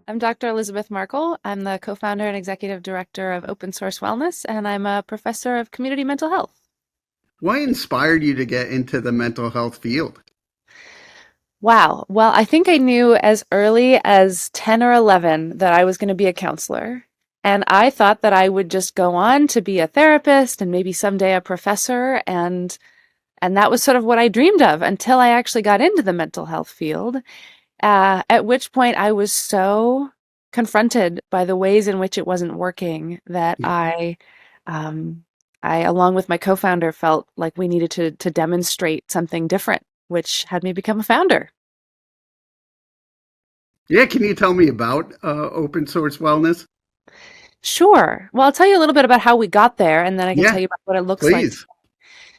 I'm Dr. Elizabeth Markle. I'm the co-founder and executive director of Open Source Wellness, and I'm a professor of community mental health. What inspired you to get into the mental health field? Wow. Well, I think I knew as early as 10 or 11 that I was going to be a counselor. And I thought that I would just go on to be a therapist and maybe someday a professor. And that was sort of what I dreamed of until I actually got into the mental health field. At which point I was so confronted by the ways in which it wasn't working that um, along with my co-founder, felt like we needed to demonstrate something different, which had me become a founder. Yeah, can you tell me about open source wellness? Sure. Well, I'll tell you a little bit about how we got there, and then I can tell Yeah, you about what it looks like. please.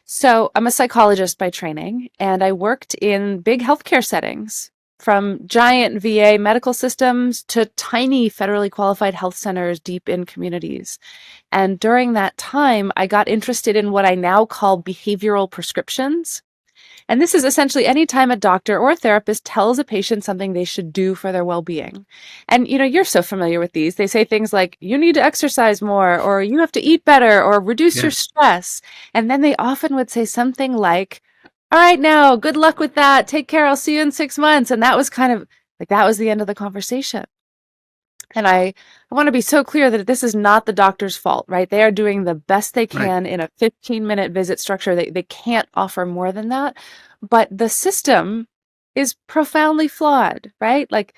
So, I'm a psychologist by training, and I worked in big healthcare settings, from giant VA medical systems to tiny federally qualified health centers deep in communities. And during that time, I got interested in what I now call behavioral prescriptions. And this is essentially any time a doctor or a therapist tells a patient something they should do for their well-being. And you're so familiar with these. They say things like, you need to exercise more, or you have to eat better, or reduce your Yeah, stress. And then they often would say something like, all right, now, good luck with that. Take care. I'll see you in 6 months. And that was kind of like that was the end of the conversation. And I want to be so clear that this is not the doctor's fault, right? They are doing the best they right. can in a 15-minute visit structure. They can't offer more than that. But the system is profoundly flawed, right? Like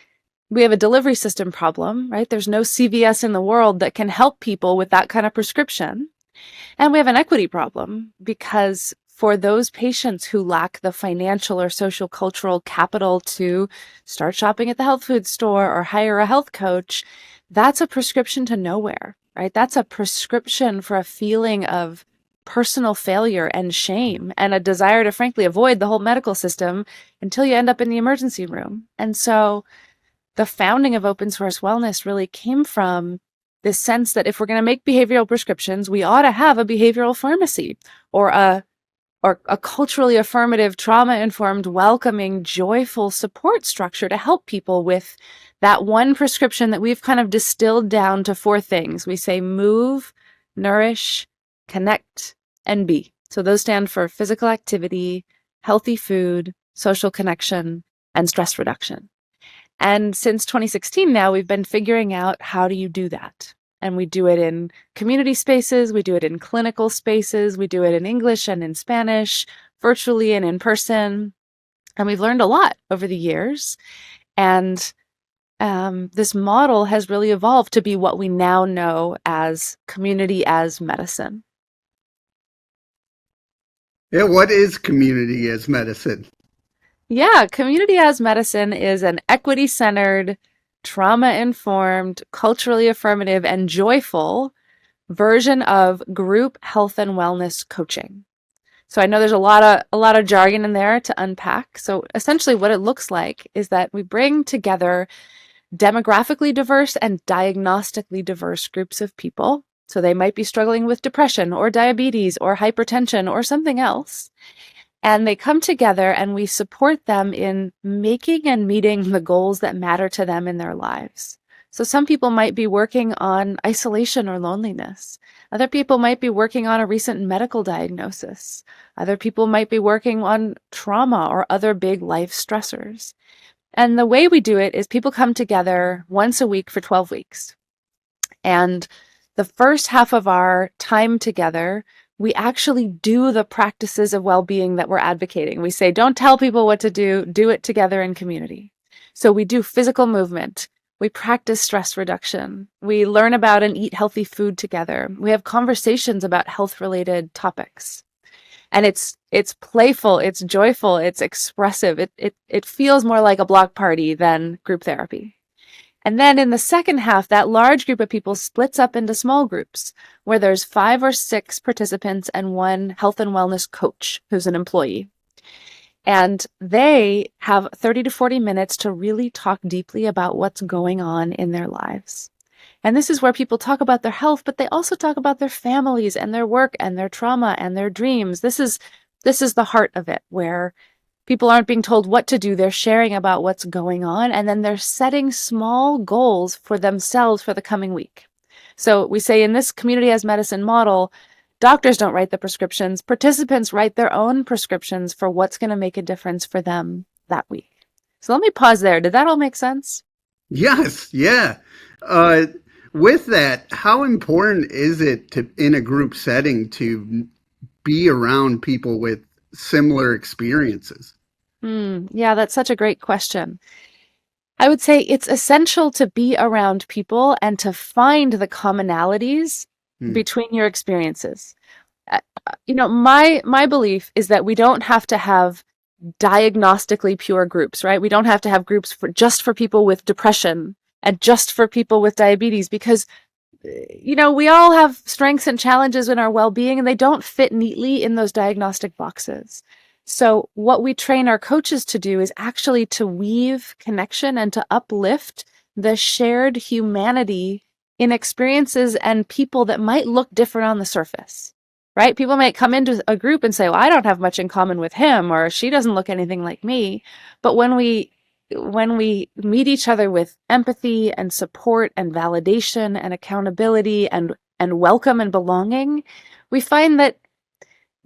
we have a delivery system problem, right? There's no CVS in the world that can help people with that kind of prescription. And we have an equity problem because for those patients who lack the financial or social cultural capital to start shopping at the health food store or hire a health coach, that's a prescription to nowhere, right? That's a prescription for a feeling of personal failure and shame and a desire to frankly avoid the whole medical system until you end up in the emergency room. And so the founding of open source wellness really came from this sense that if we're going to make behavioral prescriptions, we ought to have a behavioral pharmacy or a culturally affirmative, trauma informed, welcoming, joyful support structure to help people with that one prescription that we've kind of distilled down to four things. We say move, nourish, connect, and be. So those stand for physical activity, healthy food, social connection, and stress reduction. And since 2016 now, we've been figuring out how do you do that? And we do it in community spaces, we do it in clinical spaces, we do it in English and in Spanish, virtually and in person. And we've learned a lot over the years. And this model has really evolved to be what we now know as community as medicine. Yeah, what is community as medicine? Yeah, community as medicine is an equity centered, trauma informed, culturally affirmative, and joyful version of group health and wellness coaching. So I know there's a lot of jargon in there to unpack. So essentially what it looks like is that we bring together demographically diverse and diagnostically diverse groups of people. So they might be struggling with depression or diabetes or hypertension or something else. And they come together and we support them in making and meeting the goals that matter to them in their lives. So some people might be working on isolation or loneliness. Other people might be working on a recent medical diagnosis. Other people might be working on trauma or other big life stressors. And the way we do it is people come together once a week for 12 weeks. And the first half of our time together, we actually do the practices of well-being that we're advocating. We say, don't tell people what to do it together in community. So we do physical movement. We practice stress reduction. We learn about and eat healthy food together. We have conversations about health-related topics. And it's playful, it's joyful, it's expressive. It feels more like a block party than group therapy. And then in the second half, that large group of people splits up into small groups where there's 5 or 6 participants and one health and wellness coach who's an employee. And they have 30 to 40 minutes to really talk deeply about what's going on in their lives. And this is where people talk about their health, but they also talk about their families and their work and their trauma and their dreams. This is the heart of it, where People aren't being told what to do. They're sharing about what's going on, and then they're setting small goals for themselves for the coming week. So we say in this community as medicine model, doctors don't write the prescriptions. Participants write their own prescriptions for what's going to make a difference for them that week. So let me pause there. Did that all make sense? Yes, yeah. Uh, with that, how important is it to, in a group setting, to be around people with similar experiences? Yeah, that's such a great question. I would say it's essential to be around people and to find the commonalities Hmm. between your experiences. My belief is that we don't have to have diagnostically pure groups, right? We don't have to have groups for just for people with depression and just for people with diabetes because we all have strengths and challenges in our well-being and they don't fit neatly in those diagnostic boxes. So what we train our coaches to do is actually to weave connection and to uplift the shared humanity in experiences and people that might look different on the surface. Right? People might come into a group and say, "Well, I don't have much in common with him," or "She doesn't look anything like me." But when we meet each other with empathy and support and validation and accountability and welcome and belonging, we find that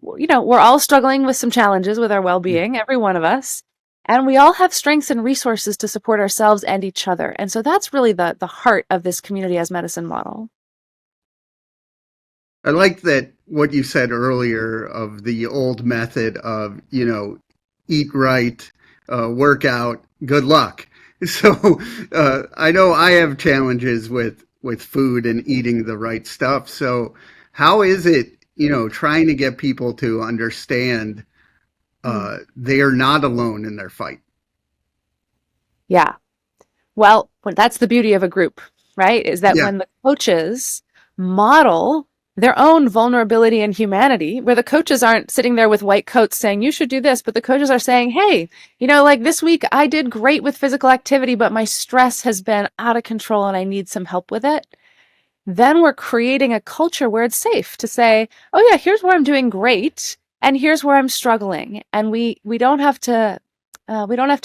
we're all struggling with some challenges with our well-being, every one of us, and we all have strengths and resources to support ourselves and each other. And so that's really the heart of this community as medicine model. I like that what you said earlier of the old method of, eat right, work out, good luck. So I know I have challenges with food and eating the right stuff. So how is it, trying to get people to understand Hmm. they are not alone in their fight? Yeah. Well, that's the beauty of a group, right? Is that Yeah. when the coaches model their own vulnerability and humanity, where the coaches aren't sitting there with white coats saying, you should do this, but the coaches are saying, hey, like this week I did great with physical activity, but my stress has been out of control and I need some help with it. Then we're creating a culture where it's safe to say, oh yeah, here's where I'm doing great and here's where I'm struggling. And we don't have to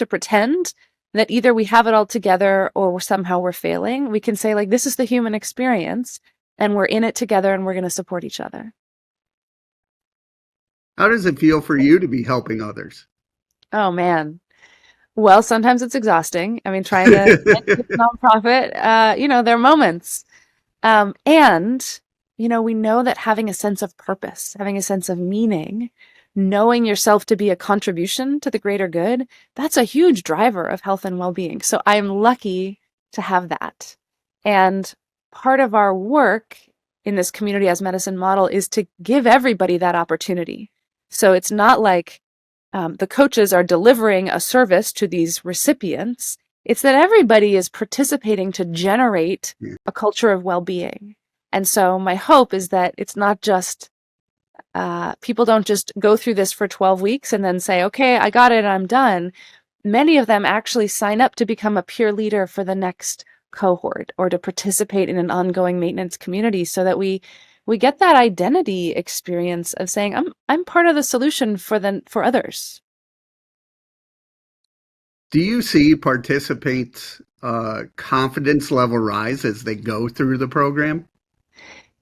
pretend that either we have it all together or somehow we're failing. We can say like, this is the human experience and we're in it together and we're going to support each other. How does it feel for you to be helping others? Oh man. Well, sometimes it's exhausting. I mean, trying to keep a nonprofit, there are moments. And we know that having a sense of purpose, having a sense of meaning, knowing yourself to be a contribution to the greater good, that's a huge driver of health and well-being. So I'm lucky to have that. And part of our work in this community as medicine model is to give everybody that opportunity. So it's not like the coaches are delivering a service to these recipients. It's that everybody is participating to generate Yeah. a culture of well-being. And so my hope is that it's not just people don't just go through this for 12 weeks and then say, okay, I got it, I'm done. Many of them actually sign up to become a peer leader for the next cohort or to participate in an ongoing maintenance community so that we get that identity experience of saying, I'm part of the solution for others. Do you see participants' confidence level rise as they go through the program?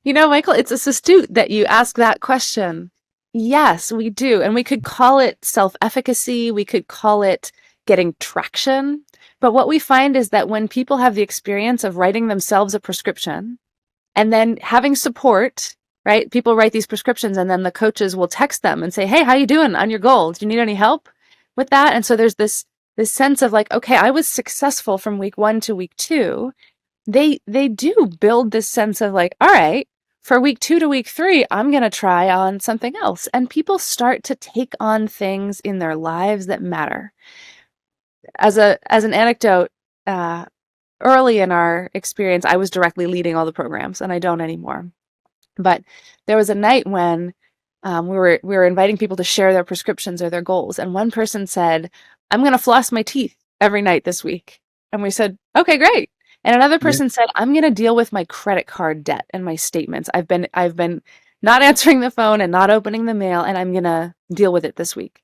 Michael, it's astute that you ask that question. Yes, we do. And we could call it self-efficacy. We could call it getting traction. But what we find is that when people have the experience of writing themselves a prescription and then having support, right? People write these prescriptions and then the coaches will text them and say, hey, how you doing on your goal? Do you need any help with that? And so there's this sense of like, okay, I was successful from week 1 to week 2. They do build this sense of like, all right, for week 2 to week 3, I'm going to try on something else. And people start to take on things in their lives that matter. As an anecdote, uh, early in our experience, I was directly leading all the programs, and I don't anymore. But there was a night when we were inviting people to share their prescriptions or their goals, and one person said, "I'm going to floss my teeth every night this week," and we said, "Okay, great." And another Yeah. person said, "I'm going to deal with my credit card debt and my statements. I've been not answering the phone and not opening the mail, and I'm going to deal with it this week."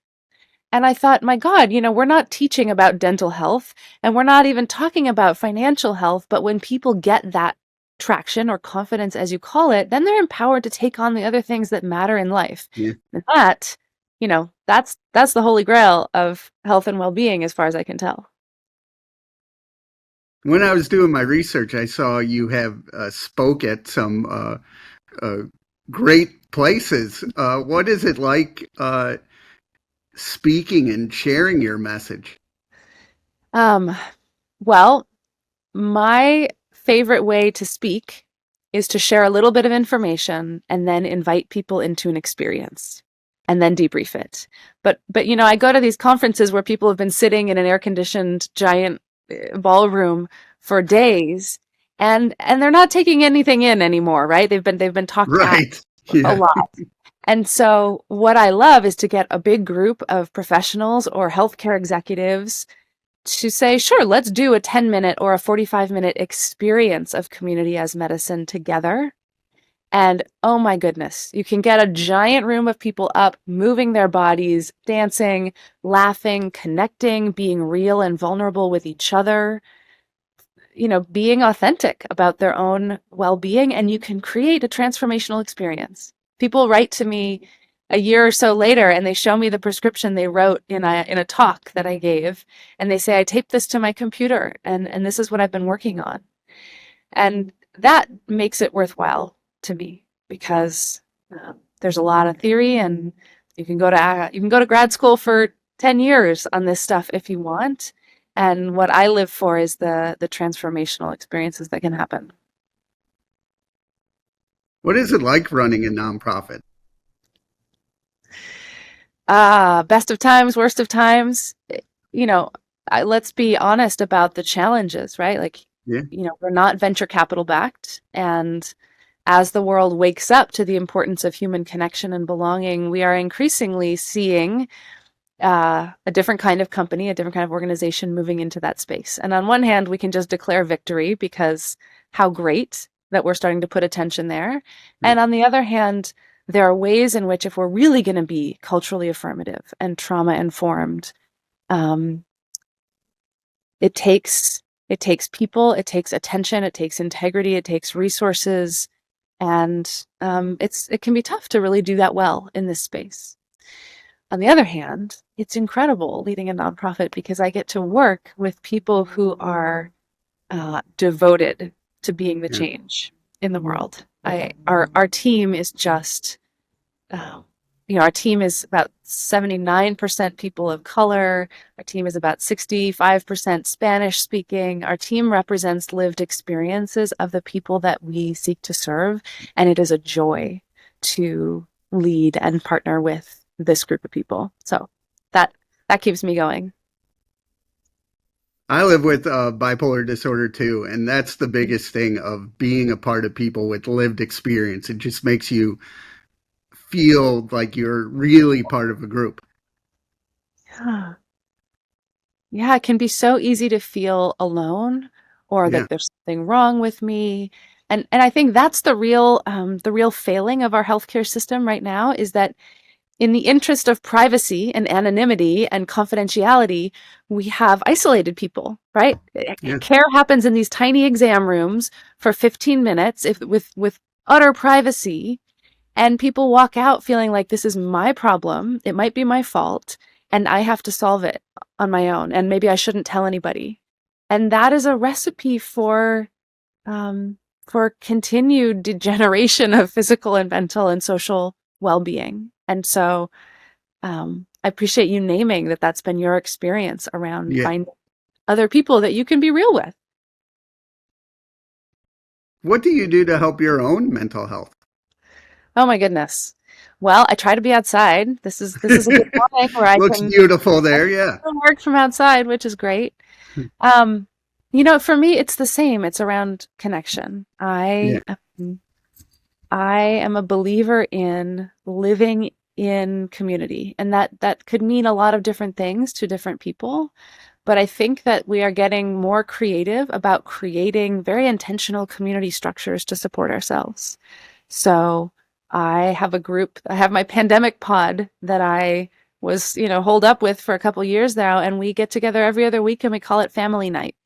And I thought, my God, we're not teaching about dental health and we're not even talking about financial health. But when people get that traction or confidence, as you call it, then they're empowered to take on the other things that matter in life. Yeah. And that, that's the holy grail of health and well-being, as far as I can tell. When I was doing my research, I saw you have spoke at some uh, great places. What is it like speaking and sharing your message? Um, well, my favorite way to speak is to share a little bit of information and then invite people into an experience and then debrief it. But I go to these conferences where people have been sitting in an air-conditioned giant ballroom for days and they're not taking anything in anymore, right? They've been talked at Right. a Yeah. lot. And so what I love is to get a big group of professionals or healthcare executives to say, sure, let's do a 10-minute or a 45-minute experience of community as medicine together. And oh my goodness, you can get a giant room of people up, moving their bodies, dancing, laughing, connecting, being real and vulnerable with each other, being authentic about their own well-being, and you can create a transformational experience. People write to me a year or so later and they show me the prescription they wrote in a talk that I gave, and they say, I taped this to my computer and this is what I've been working on. And that makes it worthwhile to me because there's a lot of theory, and you can go to grad school for 10 years on this stuff if you want. And what I live for is the transformational experiences that can happen. What is it like running a nonprofit? Best of times, worst of times. You know, let's be honest about the challenges, right? Like, Yeah. we're not venture capital backed, and as the world wakes up to the importance of human connection and belonging, we are increasingly seeing a different kind of company, a different kind of organization moving into that space. And on one hand, we can just declare victory because how great that we're starting to put attention there. Yeah. And on the other hand, there are ways in which if we're really going to be culturally affirmative and trauma informed, um, it takes people, it takes attention, it takes integrity, it takes resources, and it can be tough to really do that well in this space. On the other hand, it's incredible leading a nonprofit because I get to work with people who are devoted to being the Yeah. change in the world. Our team is just, uh, our team is about 79% people of color. Our team is about 65% Spanish speaking. Our team represents lived experiences of the people that we seek to serve, and it is a joy to lead and partner with this group of people. So that that keeps me going. I live with bipolar disorder too, and that's the biggest thing of being a part of people with lived experience. It just makes you feel like you're really part of a group. Yeah. Yeah, it can be so easy to feel alone or Yeah. like there's something wrong with me. And I think that's the real failing of our healthcare system right now is that in the interest of privacy and anonymity and confidentiality, we have isolated people, right? Yeah. Care happens in these tiny exam rooms for 15 minutes if with utter privacy, and people walk out feeling like this is my problem, it might be my fault, and I have to solve it on my own, and maybe I shouldn't tell anybody. And that is a recipe for continued degeneration of physical and mental and social well-being. And so I appreciate you naming that that's been your experience around Yeah. finding other people that you can be real with. What do you do to help your own mental health? Oh my goodness. Well, I try to be outside. This is a good morning where I Looks can beautiful there. Yeah. work from outside, which is great. Um, for me, it's the same. It's around connection. Yeah. I am a believer in living in community, and that could mean a lot of different things to different people. But I think that we are getting more creative about creating very intentional community structures to support ourselves. So I have my pandemic pod that I was, holed up with for a couple years now, and we get together every other week and we call it family night.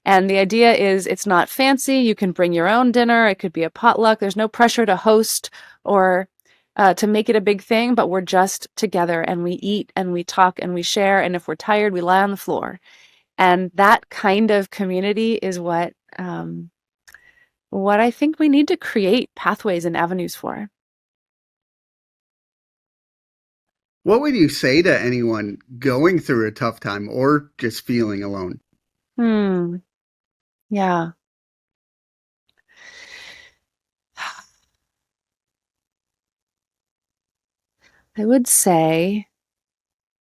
And the idea is it's not fancy. You can bring your own dinner. It could be a potluck. There's no pressure to host or to make it a big thing, but we're just together and we eat and we talk and we share. And if we're tired, we lie on the floor. And that kind of community is what I think we need to create pathways and avenues for. What would you say to anyone going through a tough time or just feeling alone? Hmm. Yeah. I would say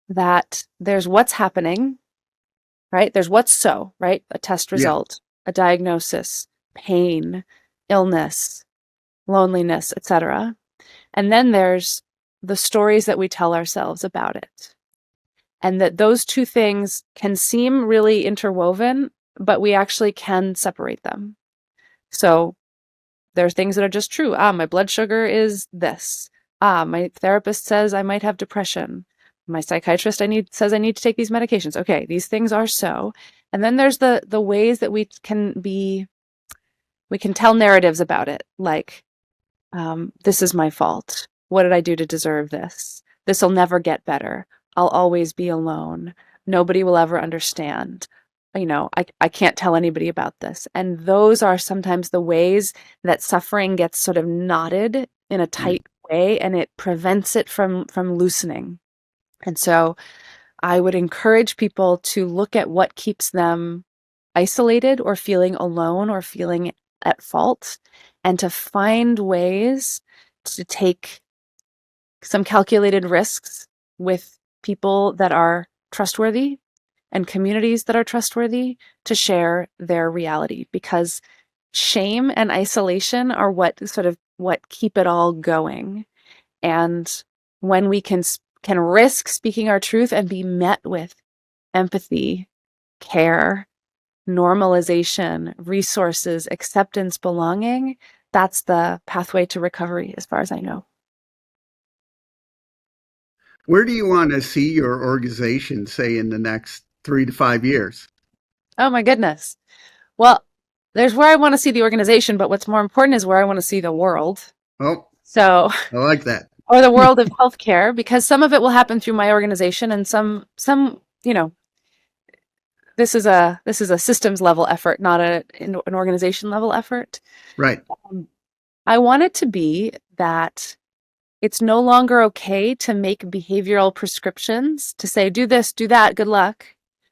that there's what's happening, right? There's what's so, right? A test Yeah. result, a diagnosis, pain, illness, loneliness, etc. And then there's the stories that we tell ourselves about it. And that those two things can seem really interwoven, but we actually can separate them. So there are things that are just true. My blood sugar is this. My therapist says I might have depression. My psychiatrist says I need to take these medications. Okay, these things are so. And then there's the ways that we can tell narratives about it, like this is my fault. What did I do to deserve this? This will never get better. I'll always be alone. Nobody will ever understand. I can't tell anybody about this. And those are sometimes the ways that suffering gets sort of knotted in a Mm. tight way, and it prevents it from loosening. And so I would encourage people to look at what keeps them isolated or feeling alone or feeling at fault, and to find ways to take some calculated risks with people that are trustworthy and communities that are trustworthy to share their reality, because shame and isolation are what keep it all going. And when we can risk speaking our truth and be met with empathy, care, normalization, resources, acceptance, belonging, that's the pathway to recovery as far as I know. Where do you want to see your organization, say, in the next 3 to 5 years? Oh my goodness. Well, there's where I want to see the organization, but what's more important is where I want to see the world. Oh, So, I like that. or the world of healthcare, because some of it will happen through my organization, and some, this is a systems level effort, not an organization level effort. Right. Um, I want it to be that it's no longer okay to make behavioral prescriptions to say, do this, do that, good luck.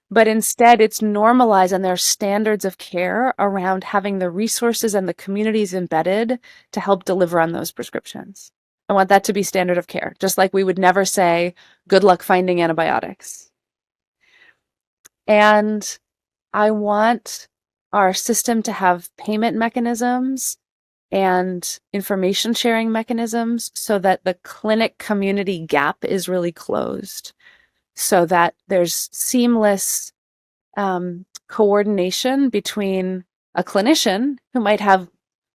But instead, it's normalized, and there are standards of care around having the resources and the communities embedded to help deliver on those prescriptions. I want that to be standard of care, just like we would never say, good luck finding antibiotics. And I want our system to have payment mechanisms and information sharing mechanisms so that the clinic community gap is really closed, so that there's seamless coordination between a clinician who might have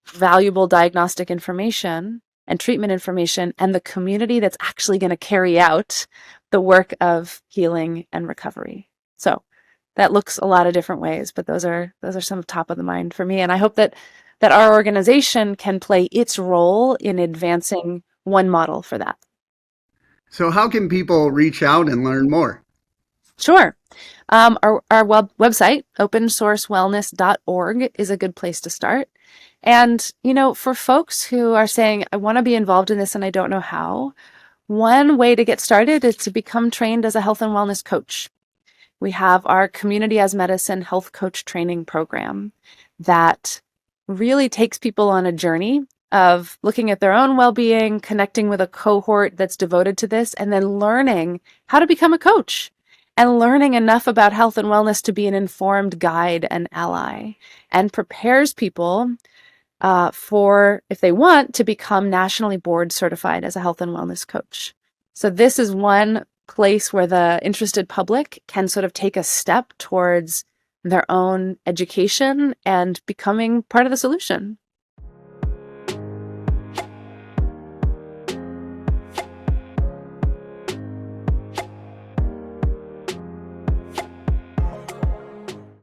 valuable diagnostic information and treatment information and the community that's actually going to carry out the work of healing and recovery. So that looks a lot of different ways, but those are some top of the mind for me. And I hope that our organization can play its role in advancing one model for that. So, how can people reach out and learn more? Sure. Our website, opensourcewellness.org, is a good place to start. And, for folks who are saying, I want to be involved in this and I don't know how, one way to get started is to become trained as a health and wellness coach. We have our Community as Medicine Health Coach Training Program that really takes people on a journey of looking at their own well-being, connecting with a cohort that's devoted to this, and then learning how to become a coach and learning enough about health and wellness to be an informed guide and ally, and prepares people for, if they want, to become nationally board certified as a health and wellness coach. So this is one place where the interested public can sort of take a step towards their own education and becoming part of the solution.